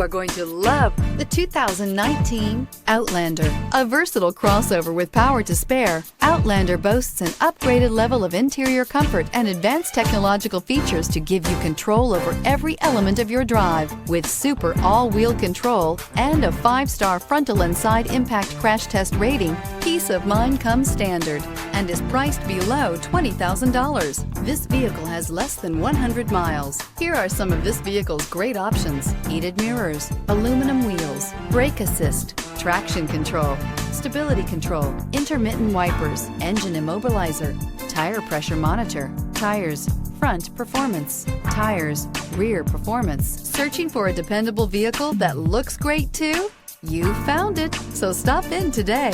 Are going to love the 2019 Outlander. A versatile crossover with power to spare, Outlander boasts an upgraded level of interior comfort and advanced technological features to give you control over every element of your drive. With super all-wheel control and a 5-star frontal and side impact crash test rating, peace of mind comes standard and is priced below $20,000. This vehicle has less than 100 miles. Here are some of this vehicle's great options: heated mirrors, aluminum wheels, brake assist, traction control, stability control, intermittent wipers, engine immobilizer, tire pressure monitor, tires, front performance, tires, rear performance. Searching for a dependable vehicle that looks great too? You found it, so stop in today.